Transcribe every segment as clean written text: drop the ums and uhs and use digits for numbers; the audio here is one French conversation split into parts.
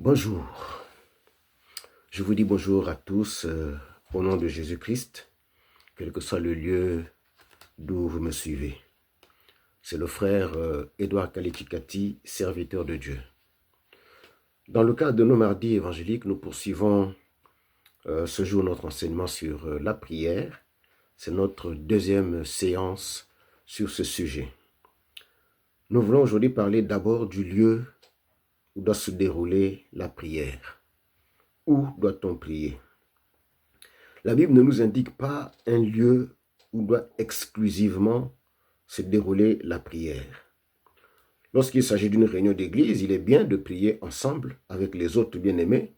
Bonjour, je vous dis bonjour à tous au nom de Jésus-Christ, quel que soit le lieu d'où vous me suivez. C'est le frère Édouard Kalichikati, serviteur de Dieu. Dans le cadre de nos mardis évangéliques, nous poursuivons ce jour notre enseignement sur la prière. C'est notre deuxième séance sur ce sujet. Nous voulons aujourd'hui parler d'abord du lieu où doit se dérouler la prière. Où doit-on prier? La Bible ne nous indique pas un lieu où doit exclusivement se dérouler la prière. Lorsqu'il s'agit d'une réunion d'église, il est bien de prier ensemble avec les autres bien-aimés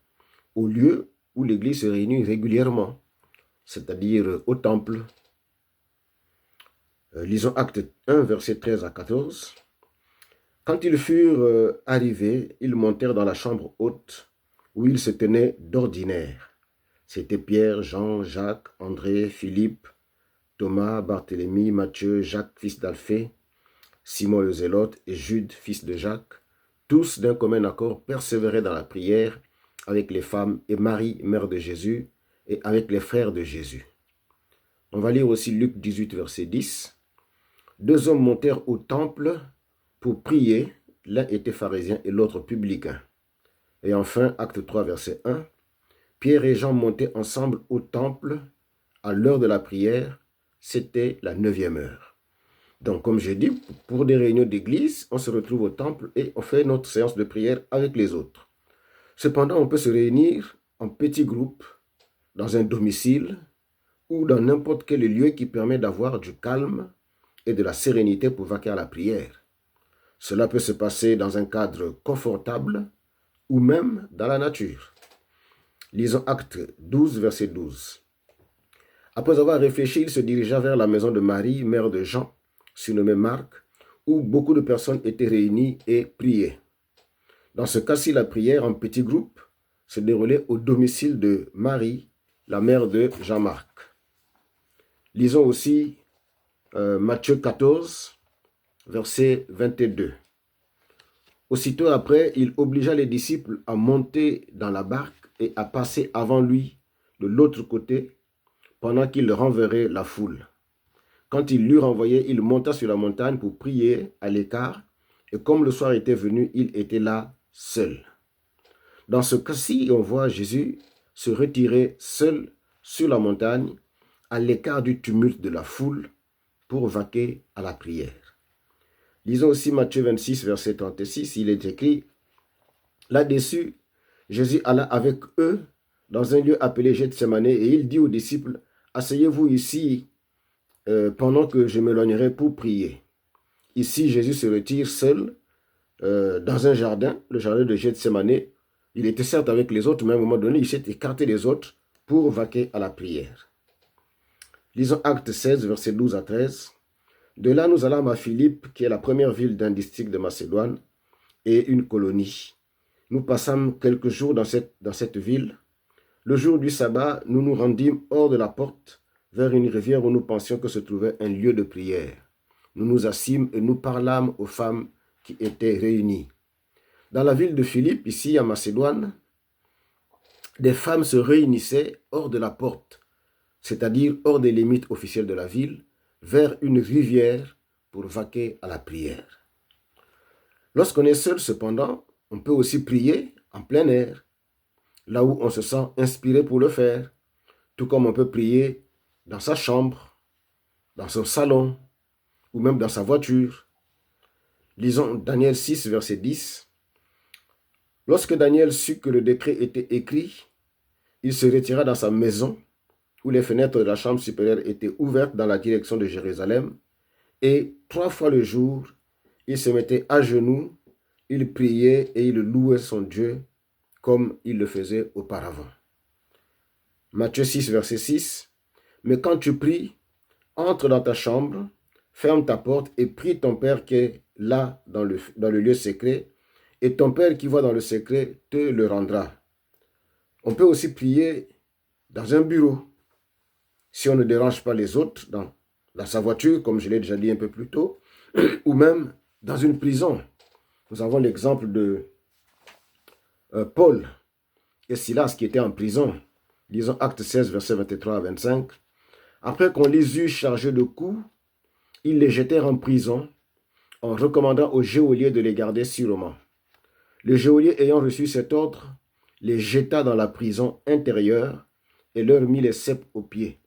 au lieu où l'église se réunit régulièrement, c'est-à-dire au temple. Lisons Actes 1, versets 13 à 14. Quand ils furent arrivés, ils montèrent dans la chambre haute où ils se tenaient d'ordinaire. C'étaient Pierre, Jean, Jacques, André, Philippe, Thomas, Barthélemy, Matthieu, Jacques, fils d'Alphée, Simon le Zélote et Jude, fils de Jacques. Tous d'un commun accord persévéraient dans la prière avec les femmes et Marie, mère de Jésus, et avec les frères de Jésus. On va lire aussi Luc 18, verset 10. Deux hommes montèrent au temple pour prier, l'un était pharisien et l'autre publicain. Et enfin, Acte 3, verset 1. Pierre et Jean montaient ensemble au temple à l'heure de la prière, c'était la 9e heure. Donc, comme je dis, pour des réunions d'église, on se retrouve au temple et on fait notre séance de prière avec les autres. Cependant, on peut se réunir en petits groupes, dans un domicile ou dans n'importe quel lieu qui permet d'avoir du calme et de la sérénité pour vaquer à la prière. Cela peut se passer dans un cadre confortable ou même dans la nature. Lisons Acte 12, verset 12. Après avoir réfléchi, il se dirigea vers la maison de Marie, mère de Jean, surnommé Marc, où beaucoup de personnes étaient réunies et priaient. Dans ce cas-ci, la prière en petits groupes se déroulait au domicile de Marie, la mère de Jean-Marc. Lisons aussi Matthieu 14, verset 22. Aussitôt après, il obligea les disciples à monter dans la barque et à passer avant lui de l'autre côté pendant qu'il renverrait la foule. Quand il l'eut renvoyé, il monta sur la montagne pour prier à l'écart, et comme le soir était venu, il était là seul. Dans ce cas-ci, on voit Jésus se retirer seul sur la montagne, à l'écart du tumulte de la foule, pour vaquer à la prière. Lisons aussi Matthieu 26, verset 36, il est écrit, là-dessus, Jésus alla avec eux dans un lieu appelé Gethsémane, et il dit aux disciples, asseyez-vous ici pendant que je m'éloignerai pour prier. Ici, Jésus se retire seul dans un jardin, le jardin de Gethsémane. Il était certes avec les autres, mais à un moment donné, il s'est écarté des autres pour vaquer à la prière. Lisons Acte 16, versets 12 à 13. De là, nous allâmes à Philippe, qui est la première ville d'un district de Macédoine et une colonie. Nous passâmes quelques jours dans cette ville. Le jour du sabbat, nous nous rendîmes hors de la porte, vers une rivière où nous pensions que se trouvait un lieu de prière. Nous nous assîmes et nous parlâmes aux femmes qui étaient réunies. Dans la ville de Philippe, ici à Macédoine, des femmes se réunissaient hors de la porte, c'est-à-dire hors des limites officielles de la ville, vers une rivière pour vaquer à la prière. Lorsqu'on est seul, cependant, on peut aussi prier en plein air, là où on se sent inspiré pour le faire, tout comme on peut prier dans sa chambre, dans son salon, ou même dans sa voiture. Lisons Daniel 6, verset 10. Lorsque Daniel sut que le décret était écrit, il se retira dans sa maison, où les fenêtres de la chambre supérieure étaient ouvertes dans la direction de Jérusalem, et 3 fois le jour, il se mettait à genoux, il priait et il louait son Dieu, comme il le faisait auparavant. Matthieu 6, verset 6. Mais quand tu pries, entre dans ta chambre, ferme ta porte et prie ton Père qui est là dans le lieu secret, et ton Père qui voit dans le secret te le rendra. On peut aussi prier dans un bureau, si on ne dérange pas les autres, dans sa voiture, comme je l'ai déjà dit un peu plus tôt, ou même dans une prison. Nous avons l'exemple Paul et Silas qui étaient en prison. Lisons Actes 16, versets 23 à 25. Après qu'on les eut chargés de coups, ils les jetèrent en prison en recommandant au geôlier de les garder sûrement. Le geôlier ayant reçu cet ordre, les jeta dans la prison intérieure et leur mit les ceps aux pieds.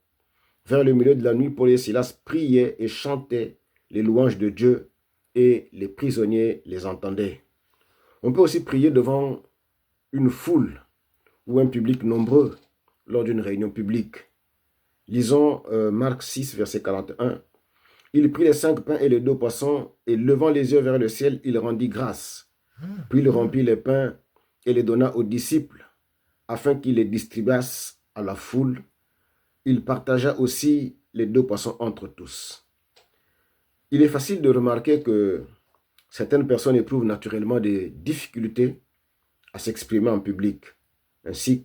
Vers le milieu de la nuit, Paul et Silas priaient et chantaient les louanges de Dieu et les prisonniers les entendaient. On peut aussi prier devant une foule ou un public nombreux lors d'une réunion publique. Lisons Marc 6, verset 41. Il prit les 5 pains et les 2 poissons, et levant les yeux vers le ciel, il rendit grâce. Puis il rompit les pains et les donna aux disciples, afin qu'ils les distribuassent à la foule. Il partagea aussi les 2 poissons entre tous. Il est facile de remarquer que certaines personnes éprouvent naturellement des difficultés à s'exprimer en public. Ainsi,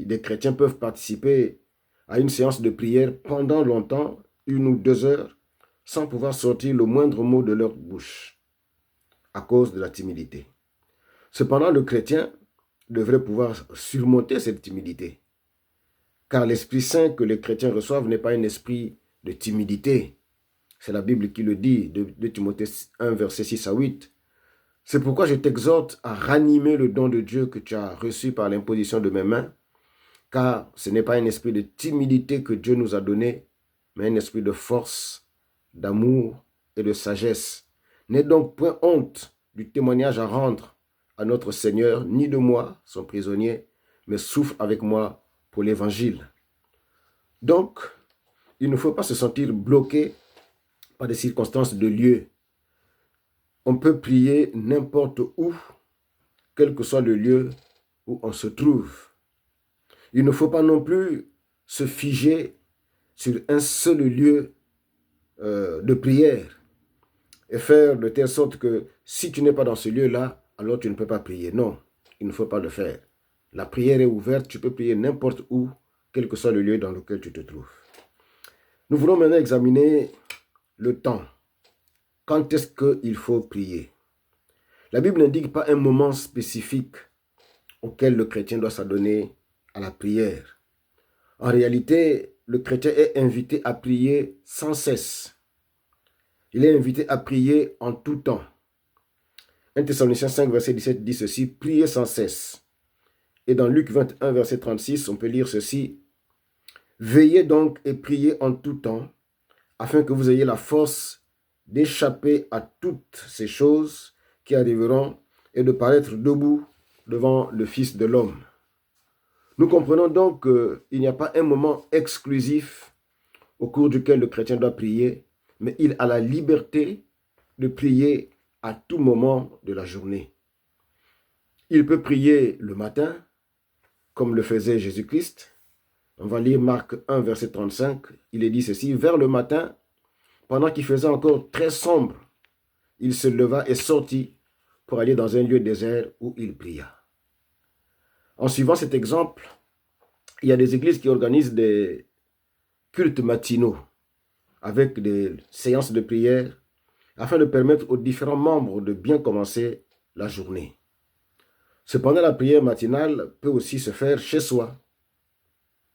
des chrétiens peuvent participer à une séance de prière pendant longtemps, 1 ou 2 heures, sans pouvoir sortir le moindre mot de leur bouche, à cause de la timidité. Cependant, le chrétien devrait pouvoir surmonter cette timidité, car l'Esprit Saint que les chrétiens reçoivent n'est pas un esprit de timidité. C'est la Bible qui le dit, de Timothée 1, verset 6 à 8. C'est pourquoi je t'exhorte à ranimer le don de Dieu que tu as reçu par l'imposition de mes mains, car ce n'est pas un esprit de timidité que Dieu nous a donné, mais un esprit de force, d'amour et de sagesse. N'aie donc point honte du témoignage à rendre à notre Seigneur, ni de moi, son prisonnier, mais souffre avec moi pour l'Évangile. Donc, il ne faut pas se sentir bloqué par des circonstances de lieu. On peut prier n'importe où, quel que soit le lieu où on se trouve. Il ne faut pas non plus se figer sur un seul lieu de prière et faire de telle sorte que si tu n'es pas dans ce lieu-là, alors tu ne peux pas prier. Non, il ne faut pas le faire. La prière est ouverte, tu peux prier n'importe où, quel que soit le lieu dans lequel tu te trouves. Nous voulons maintenant examiner le temps. Quand est-ce qu'il faut prier? La Bible n'indique pas un moment spécifique auquel le chrétien doit s'adonner à la prière. En réalité, le chrétien est invité à prier sans cesse. Il est invité à prier en tout temps. 1 Thessaloniciens 5, verset 17 dit ceci, « Priez sans cesse ». Et dans Luc 21, verset 36, on peut lire ceci, « Veillez donc et priez en tout temps, afin que vous ayez la force d'échapper à toutes ces choses qui arriveront et de paraître debout devant le Fils de l'homme. » Nous comprenons donc qu'il n'y a pas un moment exclusif au cours duquel le chrétien doit prier, mais il a la liberté de prier à tout moment de la journée. Il peut prier le matin, comme le faisait Jésus-Christ. On va lire Marc 1, verset 35. Il est dit ceci, « Vers le matin, pendant qu'il faisait encore très sombre, il se leva et sortit pour aller dans un lieu désert où il pria. » En suivant cet exemple, il y a des églises qui organisent des cultes matinaux avec des séances de prière afin de permettre aux différents membres de bien commencer la journée. Cependant, la prière matinale peut aussi se faire chez soi,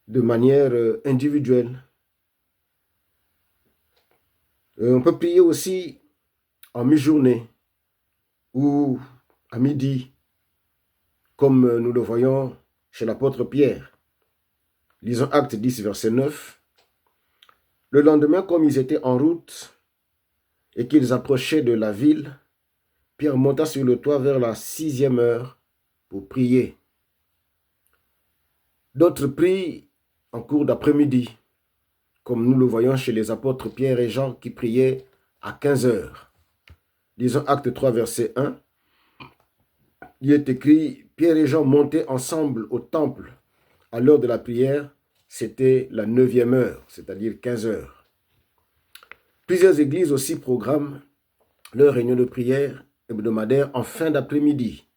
de manière individuelle. On peut prier aussi en mi-journée ou à midi, comme nous le voyons chez l'apôtre Pierre. Lisons Actes 10, verset 9. Le lendemain, comme ils étaient en route et qu'ils approchaient de la ville, Pierre monta sur le toit vers la 6e heure pour prier. D'autres prient en cours d'après-midi, comme nous le voyons chez les apôtres Pierre et Jean qui priaient à 15 heures. Lisons Acte 3, verset 1. Il est écrit, Pierre et Jean montaient ensemble au temple à l'heure de la prière, c'était la 9e heure, c'est-à-dire 15 heures. Plusieurs églises aussi programment leur réunion de prière hebdomadaire en fin d'après-midi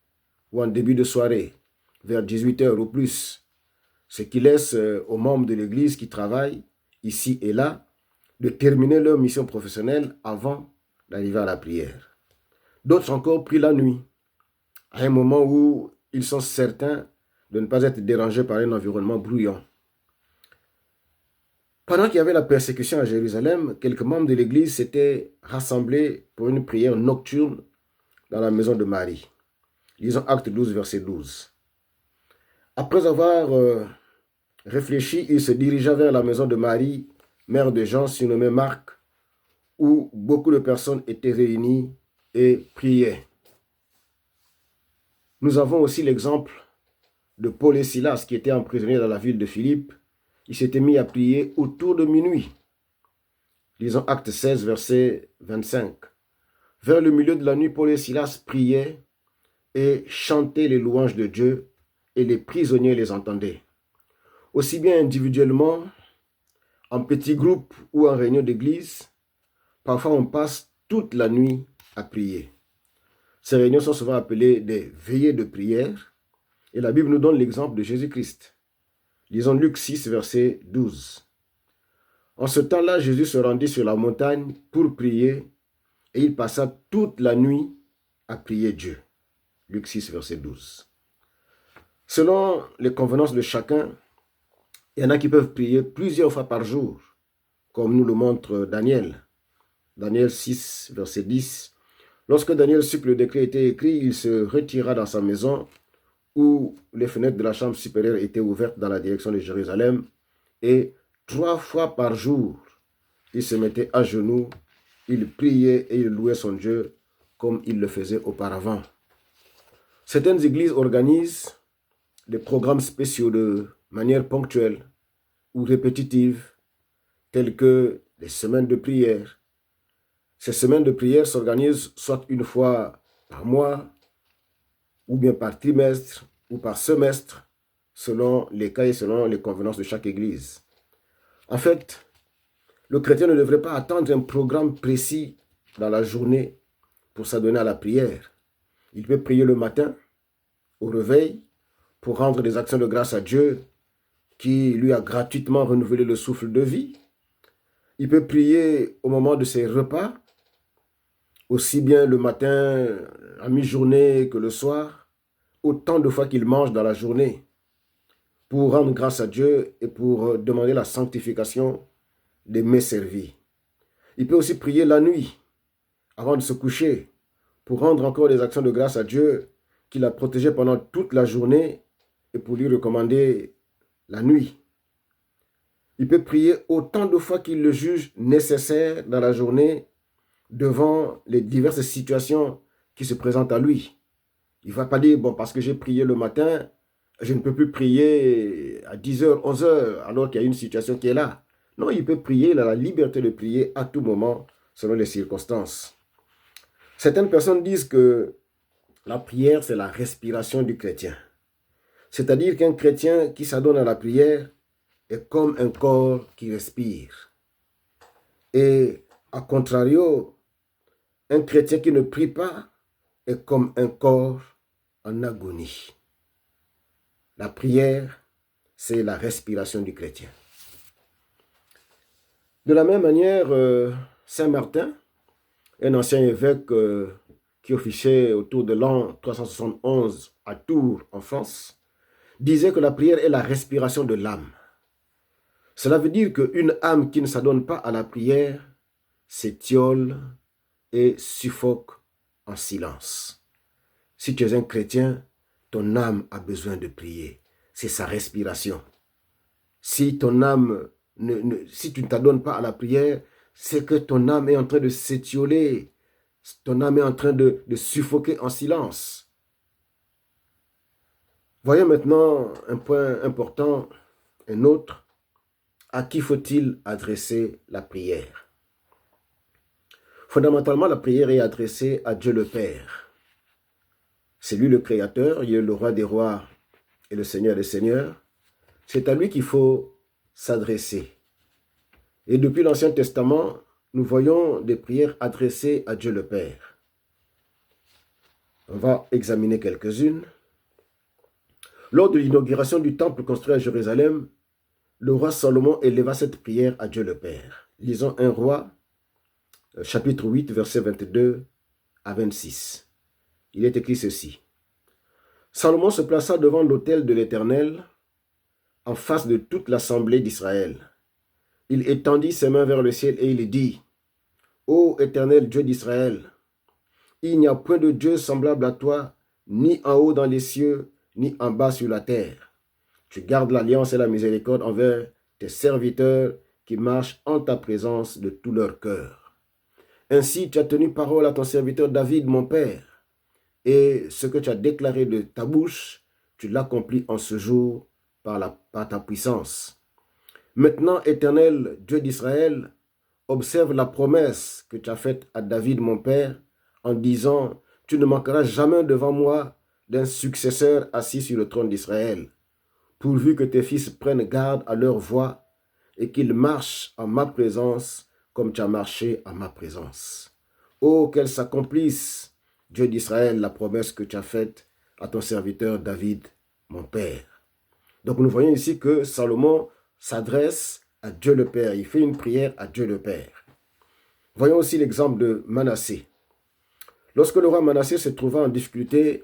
ou en début de soirée, vers 18 heures ou plus, ce qui laisse aux membres de l'église qui travaillent ici et là de terminer leur mission professionnelle avant d'arriver à la prière. D'autres encore prient la nuit, à un moment où ils sont certains de ne pas être dérangés par un environnement bruyant. Pendant qu'il y avait la persécution à Jérusalem, quelques membres de l'Église s'étaient rassemblés pour une prière nocturne dans la maison de Marie. Lisons Acte 12, verset 12. Après avoir réfléchi, il se dirigea vers la maison de Marie, mère de Jean, surnommé Marc, où beaucoup de personnes étaient réunies et priaient. Nous avons aussi l'exemple de Paul et Silas qui étaient emprisonnés dans la ville de Philippe. Ils s'étaient mis à prier autour de minuit. Lisons Acte 16, verset 25. Vers le milieu de la nuit, Paul et Silas priaient et chantaient les louanges de Dieu, et les prisonniers les entendaient. Aussi bien individuellement, en petits groupes ou en réunion d'église, parfois on passe toute la nuit à prier. Ces réunions sont souvent appelées des veillées de prière, et la Bible nous donne l'exemple de Jésus-Christ. Lisons Luc 6, verset 12. En ce temps-là, Jésus se rendit sur la montagne pour prier, et il passa toute la nuit à prier Dieu. Luc 6, verset 12. Selon les convenances de chacun, il y en a qui peuvent prier plusieurs fois par jour, comme nous le montre Daniel. Daniel 6, verset 10. Lorsque Daniel sut que le décret était écrit, il se retira dans sa maison où les fenêtres de la chambre supérieure étaient ouvertes dans la direction de Jérusalem, et 3 fois par jour, il se mettait à genoux, il priait et il louait son Dieu comme il le faisait auparavant. Certaines églises organisent des programmes spéciaux de manière ponctuelle ou répétitive, telles que les semaines de prière. Ces semaines de prière s'organisent soit une fois par mois, ou bien par trimestre, ou par semestre, selon les cas et selon les convenances de chaque église. En fait, le chrétien ne devrait pas attendre un programme précis dans la journée pour s'adonner à la prière. Il peut prier le matin, au réveil, pour rendre des actions de grâce à Dieu qui lui a gratuitement renouvelé le souffle de vie. Il peut prier au moment de ses repas, aussi bien le matin, à mi-journée que le soir, autant de fois qu'il mange dans la journée, pour rendre grâce à Dieu et pour demander la sanctification des mets servis. Il peut aussi prier la nuit, avant de se coucher, pour rendre encore des actions de grâce à Dieu qu'il a protégé pendant toute la journée et pour lui recommander la nuit. Il peut prier autant de fois qu'il le juge nécessaire dans la journée devant les diverses situations qui se présentent à lui. Il ne va pas dire, bon, parce que j'ai prié le matin, je ne peux plus prier à 10h, 11h, alors qu'il y a une situation qui est là. Non, il peut prier, il a la liberté de prier à tout moment, selon les circonstances. Certaines personnes disent que la prière, c'est la respiration du chrétien. C'est-à-dire qu'un chrétien qui s'adonne à la prière est comme un corps qui respire. Et, à contrario, un chrétien qui ne prie pas est comme un corps en agonie. La prière, c'est la respiration du chrétien. De la même manière, Saint Martin, un ancien évêque qui officiait autour de l'an 371 à Tours, en France, disait que la prière est la respiration de l'âme. Cela veut dire qu'une âme qui ne s'adonne pas à la prière s'étiole et suffoque en silence. Si tu es un chrétien, ton âme a besoin de prier. C'est sa respiration. Si ton âme, si tu ne t'adonnes pas à la prière, c'est que ton âme est en train de s'étioler. Ton âme est en train de suffoquer en silence. Voyons maintenant un point important, un autre. À qui faut-il adresser la prière? Fondamentalement, la prière est adressée à Dieu le Père. C'est lui le Créateur, il est le Roi des rois et le Seigneur des seigneurs. C'est à lui qu'il faut s'adresser. Et depuis l'Ancien Testament, nous voyons des prières adressées à Dieu le Père. On va examiner quelques-unes. Lors de l'inauguration du temple construit à Jérusalem, le roi Salomon éleva cette prière à Dieu le Père. Lisons 1 Roi, chapitre 8, versets 22 à 26. Il est écrit ceci. Salomon se plaça devant l'autel de l'Éternel, en face de toute l'assemblée d'Israël. Il étendit ses mains vers le ciel et il dit, « Ô Éternel Dieu d'Israël, il n'y a point de Dieu semblable à toi, ni en haut dans les cieux, ni en bas sur la terre. Tu gardes l'alliance et la miséricorde envers tes serviteurs qui marchent en ta présence de tout leur cœur. Ainsi tu as tenu parole à ton serviteur David, mon père, et ce que tu as déclaré de ta bouche, tu l'accomplis en ce jour par ta puissance. Maintenant, Éternel, Dieu d'Israël, observe la promesse que tu as faite à David, mon père, en disant, tu ne manqueras jamais devant moi d'un successeur assis sur le trône d'Israël, pourvu que tes fils prennent garde à leur voie et qu'ils marchent en ma présence comme tu as marché en ma présence. Oh, qu'elle s'accomplisse, Dieu d'Israël, la promesse que tu as faite à ton serviteur David, mon père. Donc nous voyons ici que Salomon s'adresse à Dieu le Père. Il fait une prière à Dieu le Père. Voyons aussi l'exemple de Manassé. Lorsque le roi Manassé se trouva en difficulté,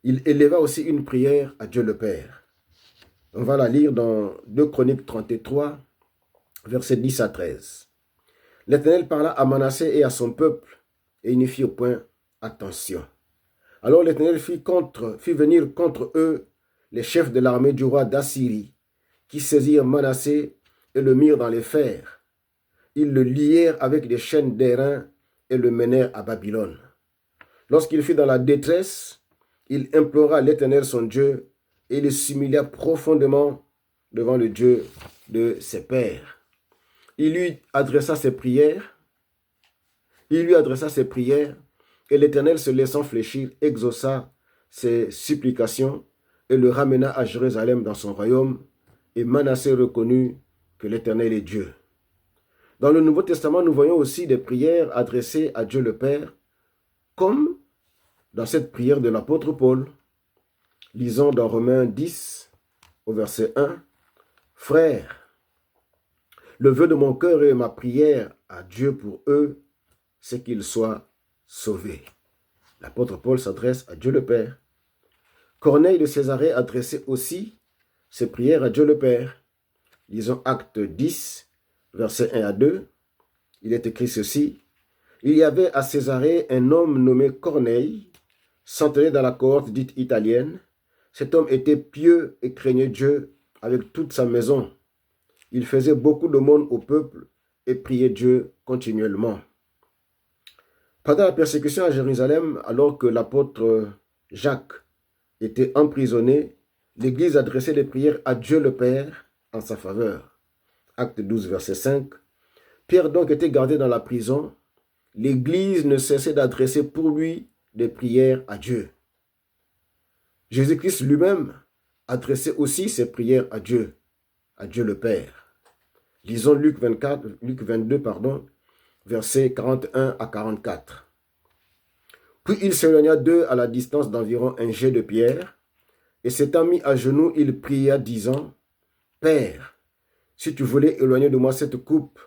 il éleva aussi une prière à Dieu le Père. On va la lire dans 2 Chroniques 33, versets 10 à 13. L'Éternel parla à Manassé et à son peuple, et il n'y fit au point attention. Alors l'Éternel fit venir contre eux les chefs de l'armée du roi d'Assyrie, qui saisirent Manassé et le mirent dans les fers. Ils le lièrent avec des chaînes d'airain et le menèrent à Babylone. Lorsqu'il fut dans la détresse, il implora l'Éternel son Dieu et il s'humilia profondément devant le Dieu de ses pères. Il lui adressa ses prières, et l'Éternel, se laissant fléchir, exauça ses supplications et le ramena à Jérusalem dans son royaume, et Manassé reconnut que l'Éternel est Dieu. Dans le Nouveau Testament, nous voyons aussi des prières adressées à Dieu le Père, comme dans cette prière de l'apôtre Paul. Lisons dans Romains 10, au verset 1, « Frères, le vœu de mon cœur et ma prière à Dieu pour eux, c'est qu'ils soient sauvés. » L'apôtre Paul s'adresse à Dieu le Père. Corneille de Césarée adressait aussi ses prières à Dieu le Père. Lisons Actes 10, versets 1 à 2. Il est écrit ceci. « Il y avait à Césarée un homme nommé Corneille, centenaire dans la cohorte dite italienne. Cet homme était pieux et craignait Dieu avec toute sa maison. Il faisait beaucoup d'aumônes au peuple et priait Dieu continuellement. » Pendant la persécution à Jérusalem, alors que l'apôtre Jacques était emprisonné, l'Église adressait des prières à Dieu le Père en sa faveur. Acte 12, verset 5. Pierre donc était gardé dans la prison. L'Église ne cessait d'adresser pour lui des prières à Dieu. Jésus-Christ lui-même adressait aussi ses prières à Dieu le Père. Lisons Luc 22, versets 41 à 44. Puis il s'éloigna d'eux à la distance d'environ un jet de pierre, et s'étant mis à genoux, il pria, disant, « Père, si tu voulais éloigner de moi cette coupe,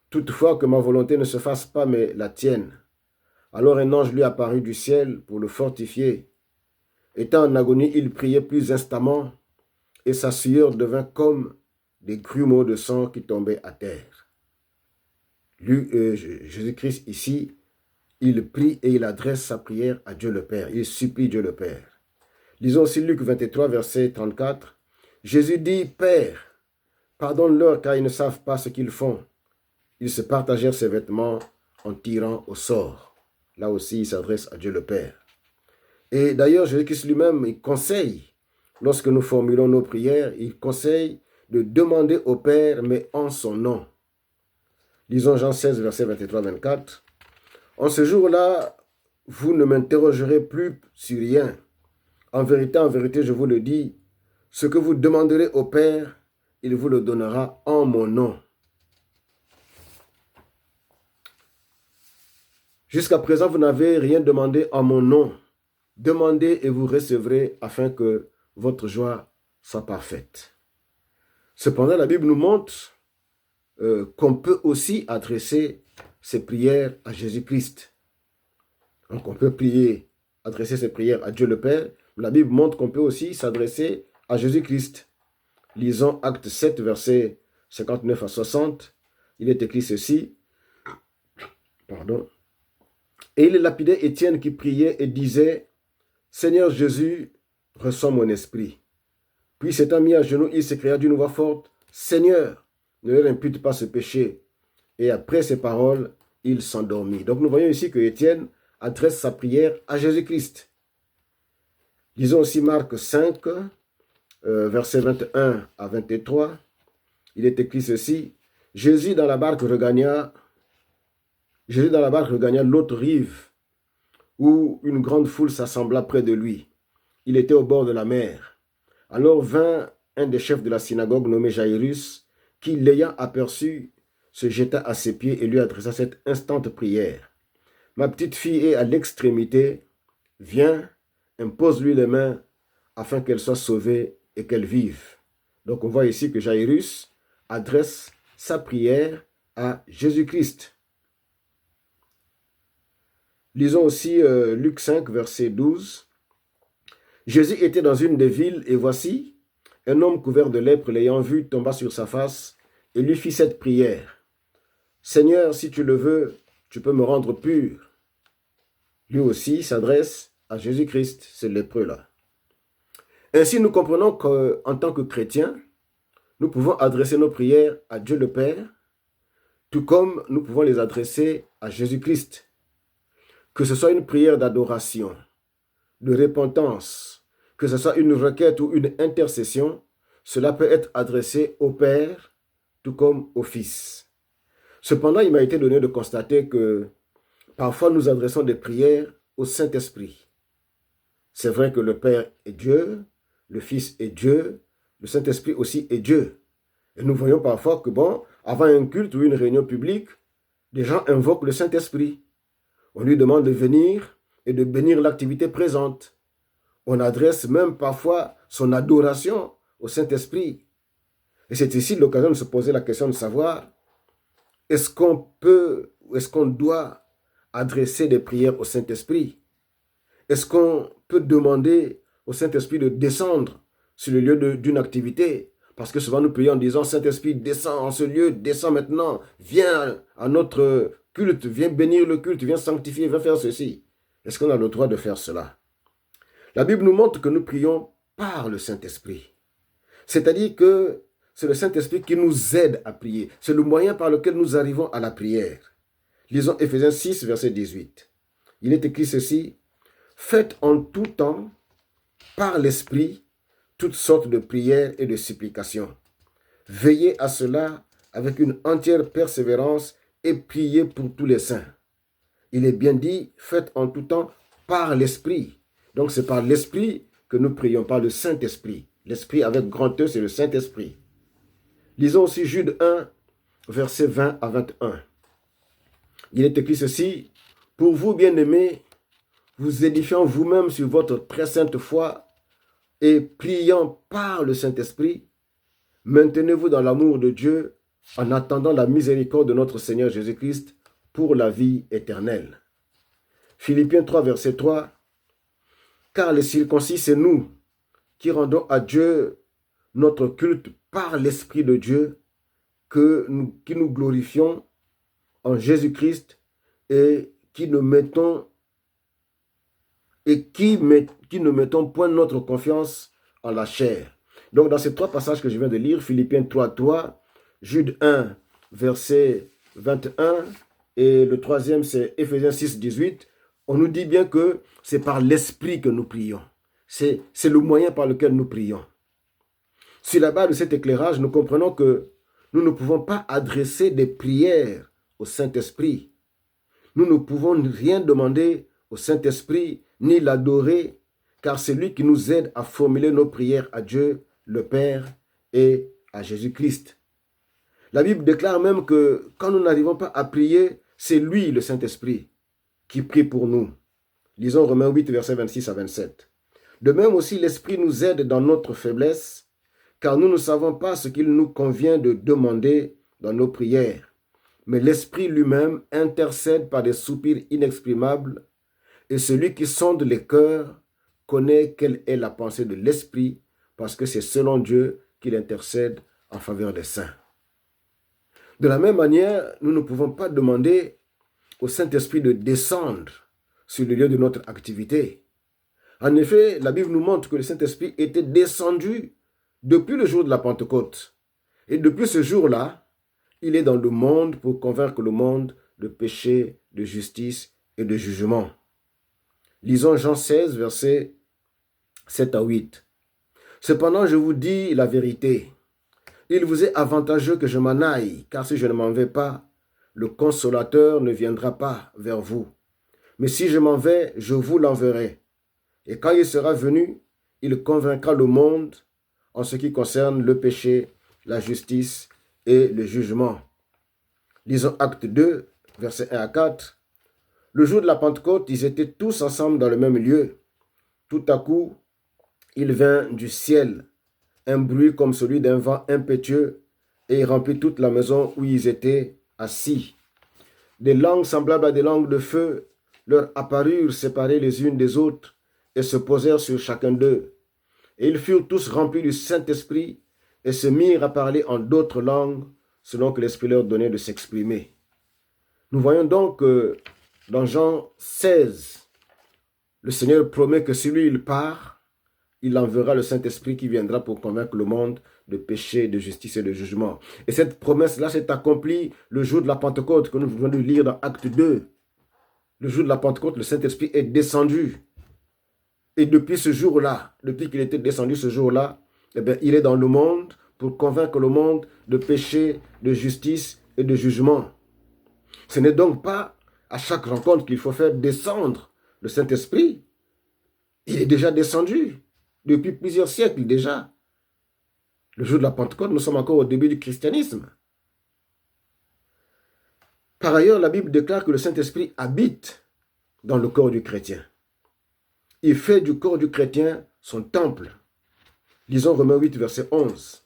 toutefois que ma volonté ne se fasse pas, mais la tienne. » Alors un ange lui apparut du ciel pour le fortifier. Étant en agonie, il priait plus instamment, et sa sueur devint comme des grumeaux de sang qui tombaient à terre. Jésus-Christ ici, il prie et il adresse sa prière à Dieu le Père. Il supplie Dieu le Père. Lisons aussi Luc 23, verset 34. Jésus dit, « Père, pardonne-leur car ils ne savent pas ce qu'ils font. » Ils se partagèrent ses vêtements en tirant au sort. Là aussi, il s'adresse à Dieu le Père. Et d'ailleurs, Jésus-Christ lui-même, il conseille, lorsque nous formulons nos prières, il conseille de demander au Père, mais en son nom. Lisons Jean 16, verset 23-24. « En ce jour-là, vous ne m'interrogerez plus sur rien. En vérité, je vous le dis, ce que vous demanderez au Père, il vous le donnera en mon nom. » Jusqu'à présent, vous n'avez rien demandé en mon nom. Demandez et vous recevrez afin que votre joie soit parfaite. Cependant, la Bible nous montre qu'on peut aussi adresser ses prières à Jésus-Christ. Donc on peut adresser ses prières à Dieu le Père, La Bible montre qu'on peut aussi s'adresser à Jésus-Christ. Lisons Acte 7, versets 59 à 60. Il est écrit ceci. Pardon. Et il lapidait Étienne qui priait et disait, « Seigneur Jésus, reçois mon esprit. » Puis s'étant mis à genoux, il s'écria d'une voix forte, « Seigneur, ne leur impute pas ce péché. » Et après ces paroles, il s'endormit. Donc nous voyons ici que Étienne adresse sa prière à Jésus-Christ. Lisons aussi Marc 5, versets 21 à 23. Il est écrit ceci, « Jésus dans la barque regagna l'autre rive, où une grande foule s'assembla près de lui. Il était au bord de la mer. Alors vint un des chefs de la synagogue nommé Jairus, qui, l'ayant aperçu, se jeta à ses pieds et lui adressa cette instante prière. « Ma petite fille est à l'extrémité, viens, impose-lui les mains, afin qu'elle soit sauvée et qu'elle vive. » Donc on voit ici que Jairus adresse sa prière à Jésus-Christ. Lisons aussi Luc 5, verset 12. Jésus était dans une des villes, et voici, un homme couvert de lèpre, l'ayant vu, tomba sur sa face et lui fit cette prière. « Seigneur, si tu le veux, tu peux me rendre pur. » Lui aussi s'adresse à Jésus-Christ, ce lépreux-là. Ainsi, nous comprenons qu'en tant que chrétiens, nous pouvons adresser nos prières à Dieu le Père, tout comme nous pouvons les adresser à Jésus-Christ. Que ce soit une prière d'adoration, de repentance, que ce soit une requête ou une intercession, cela peut être adressé au Père, tout comme au Fils. Cependant, il m'a été donné de constater que parfois nous adressons des prières au Saint-Esprit. C'est vrai que le Père est Dieu, le Fils est Dieu, le Saint-Esprit aussi est Dieu. Et nous voyons parfois que, avant un culte ou une réunion publique, des gens invoquent le Saint-Esprit. On lui demande de venir et de bénir l'activité présente. On adresse même parfois son adoration au Saint-Esprit. Et c'est ici l'occasion de se poser la question de savoir, est-ce qu'on peut ou est-ce qu'on doit adresser des prières au Saint-Esprit? Est-ce qu'on peut demander au Saint-Esprit de descendre sur le lieu d'une activité? Parce que souvent nous prions en disant, Saint-Esprit, descends en ce lieu, descends maintenant, viens à notre culte, viens bénir le culte, viens sanctifier, viens faire ceci. Est-ce qu'on a le droit de faire cela? La Bible nous montre que nous prions par le Saint-Esprit. C'est-à-dire que c'est le Saint-Esprit qui nous aide à prier. C'est le moyen par lequel nous arrivons à la prière. Lisons Éphésiens 6, verset 18. Il est écrit ceci, « Faites en tout temps, par l'Esprit, toutes sortes de prières et de supplications. Veillez à cela avec une entière persévérance et priez pour tous les saints. » Il est bien dit, faites en tout temps par l'Esprit. Donc c'est par l'Esprit que nous prions, par le Saint-Esprit. L'Esprit avec grand E, c'est le Saint-Esprit. Lisons aussi Jude 1, versets 20 à 21. Il est écrit ceci, « Pour vous, bien-aimés, vous édifiant vous-même sur votre très sainte foi, et priant par le Saint-Esprit, maintenez-vous dans l'amour de Dieu en attendant la miséricorde de notre Seigneur Jésus-Christ pour la vie éternelle. » Philippiens 3, verset 3. « Car les circoncis, c'est nous qui rendons à Dieu notre culte par l'Esprit de Dieu, qui nous glorifions en Jésus-Christ et qui ne mettons point notre confiance en la chair. » Donc dans ces trois passages que je viens de lire, Philippiens 3, 3, Jude 1, verset 21, et le troisième c'est Éphésiens 6, 18, on nous dit bien que c'est par l'Esprit que nous prions. C'est le moyen par lequel nous prions. Sur la base de cet éclairage, nous comprenons que nous ne pouvons pas adresser des prières au Saint-Esprit. Nous ne pouvons rien demander au Saint-Esprit, ni l'adorer, car c'est lui qui nous aide à formuler nos prières à Dieu, le Père, et à Jésus-Christ. La Bible déclare même que quand nous n'arrivons pas à prier, c'est lui, le Saint-Esprit, qui prie pour nous. Lisons Romains 8, versets 26 à 27. De même aussi, l'Esprit nous aide dans notre faiblesse, car nous ne savons pas ce qu'il nous convient de demander dans nos prières. Mais l'Esprit lui-même intercède par des soupirs inexprimables, et celui qui sonde les cœurs connaît quelle est la pensée de l'Esprit, parce que c'est selon Dieu qu'il intercède en faveur des saints. De la même manière, nous ne pouvons pas demander au Saint-Esprit de descendre sur le lieu de notre activité. En effet, la Bible nous montre que le Saint-Esprit était descendu depuis le jour de la Pentecôte. Et depuis ce jour-là, il est dans le monde pour convaincre le monde de péché, de justice et de jugement. Lisons Jean 16, versets 7 à 8. Cependant, je vous dis la vérité. Il vous est avantageux que je m'en aille, car si je ne m'en vais pas, le Consolateur ne viendra pas vers vous. Mais si je m'en vais, je vous l'enverrai. Et quand il sera venu, il convaincra le monde en ce qui concerne le péché, la justice et le jugement. Lisons Acte 2, versets 1 à 4. Le jour de la Pentecôte, ils étaient tous ensemble dans le même lieu. Tout à coup, il vint du ciel un bruit comme celui d'un vent impétueux, et il remplit toute la maison où ils étaient assis. Des langues semblables à des langues de feu leur apparurent séparées les unes des autres et se posèrent sur chacun d'eux. Et ils furent tous remplis du Saint-Esprit et se mirent à parler en d'autres langues selon que l'Esprit leur donnait de s'exprimer. Nous voyons donc que dans Jean 16, le Seigneur promet que si lui il part, il enverra le Saint-Esprit qui viendra pour convaincre le monde de péché, de justice et de jugement. Et cette promesse-là s'est accomplie le jour de la Pentecôte que nous venons de lire dans Acte 2. Le jour de la Pentecôte, le Saint-Esprit est descendu. Et depuis ce jour-là, depuis qu'il était descendu ce jour-là, eh bien, il est dans le monde pour convaincre le monde de péché, de justice et de jugement. Ce n'est donc pas à chaque rencontre qu'il faut faire descendre le Saint-Esprit. Il est déjà descendu depuis plusieurs siècles déjà. Le jour de la Pentecôte, nous sommes encore au début du christianisme. Par ailleurs, la Bible déclare que le Saint-Esprit habite dans le corps du chrétien. Il fait du corps du chrétien son temple. Lisons Romains 8, verset 11.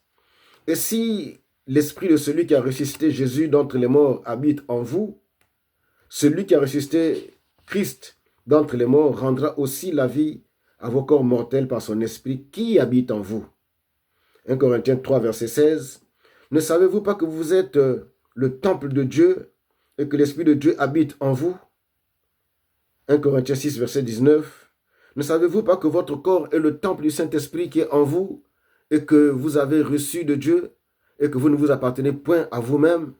Et si l'esprit de celui qui a ressuscité Jésus d'entre les morts habite en vous, celui qui a ressuscité Christ d'entre les morts rendra aussi la vie à vos corps mortels par son esprit qui habite en vous. 1 Corinthiens 3, verset 16. Ne savez-vous pas que vous êtes le temple de Dieu et que l'Esprit de Dieu habite en vous? 1 Corinthiens 6, verset 19. Ne savez-vous pas que votre corps est le temple du Saint-Esprit qui est en vous et que vous avez reçu de Dieu et que vous ne vous appartenez point à vous-même?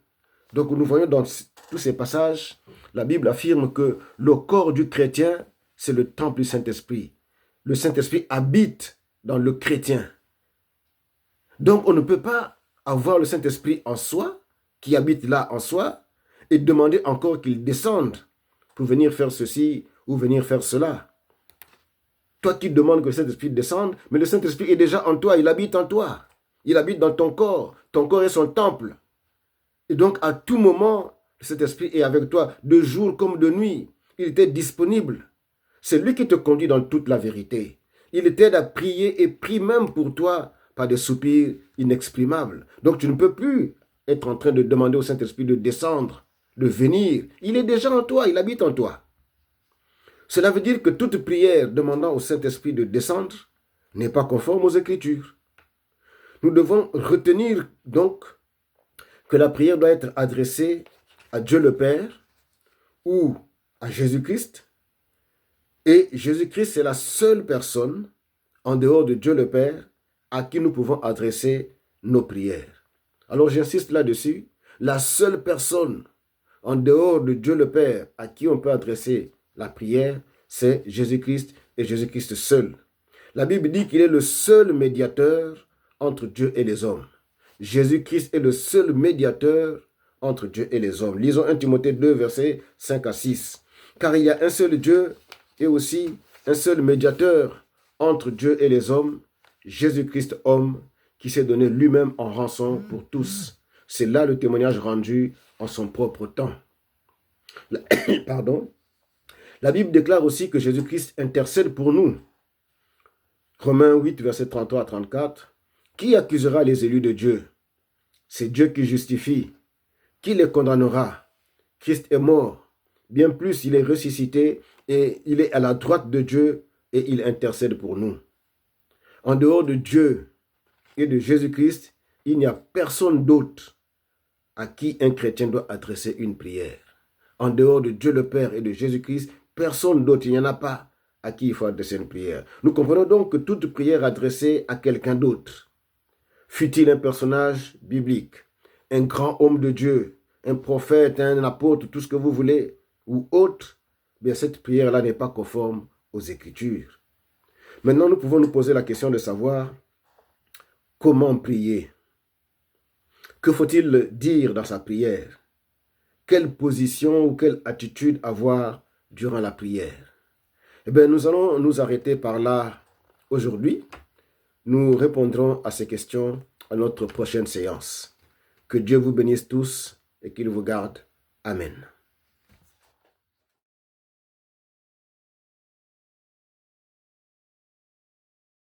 Donc nous voyons dans tous ces passages, la Bible affirme que le corps du chrétien, c'est le temple du Saint-Esprit. Le Saint-Esprit habite dans le chrétien. Donc on ne peut pas avoir le Saint-Esprit en soi, qui habite là en soi, et demander encore qu'il descende pour venir faire ceci ou venir faire cela. Toi qui demandes que le Saint-Esprit descende, mais le Saint-Esprit est déjà en toi, il habite en toi. Il habite dans ton corps est son temple. Et donc à tout moment, le Saint-Esprit est avec toi, de jour comme de nuit. Il était disponible. C'est lui qui te conduit dans toute la vérité. Il t'aide à prier et prie même pour toi par des soupirs inexprimables. Donc tu ne peux plus être en train de demander au Saint-Esprit de descendre, de venir. Il est déjà en toi, il habite en toi. Cela veut dire que toute prière demandant au Saint-Esprit de descendre n'est pas conforme aux Écritures. Nous devons retenir donc que la prière doit être adressée à Dieu le Père ou à Jésus-Christ. Et Jésus-Christ, c'est la seule personne, en dehors de Dieu le Père, à qui nous pouvons adresser nos prières. Alors j'insiste là-dessus, la seule personne, en dehors de Dieu le Père, à qui on peut adresser la prière, c'est Jésus-Christ et Jésus-Christ seul. La Bible dit qu'il est le seul médiateur entre Dieu et les hommes. Jésus-Christ est le seul médiateur entre Dieu et les hommes. Lisons 1 Timothée 2, versets 5 à 6. Car il y a un seul Dieu et aussi un seul médiateur entre Dieu et les hommes, Jésus-Christ homme, qui s'est donné lui-même en rançon pour tous. C'est là le témoignage rendu en son propre temps. La Bible déclare aussi que Jésus-Christ intercède pour nous. Romains 8, versets 33 à 34. Qui accusera les élus de Dieu? C'est Dieu qui justifie. Qui les condamnera? Christ est mort. Bien plus, il est ressuscité et il est à la droite de Dieu et il intercède pour nous. En dehors de Dieu et de Jésus-Christ, il n'y a personne d'autre à qui un chrétien doit adresser une prière. En dehors de Dieu le Père et de Jésus-Christ, personne d'autre, il n'y en a pas à qui il faut adresser une prière. Nous comprenons donc que toute prière adressée à quelqu'un d'autre, fût-il un personnage biblique, un grand homme de Dieu, un prophète, un apôtre, tout ce que vous voulez, ou autre, bien cette prière-là n'est pas conforme aux Écritures. Maintenant, nous pouvons nous poser la question de savoir comment prier. Que faut-il dire dans sa prière? Quelle position ou quelle attitude avoir durant la prière? Eh bien, nous allons nous arrêter par là aujourd'hui. Nous répondrons à ces questions à notre prochaine séance. Que Dieu vous bénisse tous et qu'il vous garde. Amen.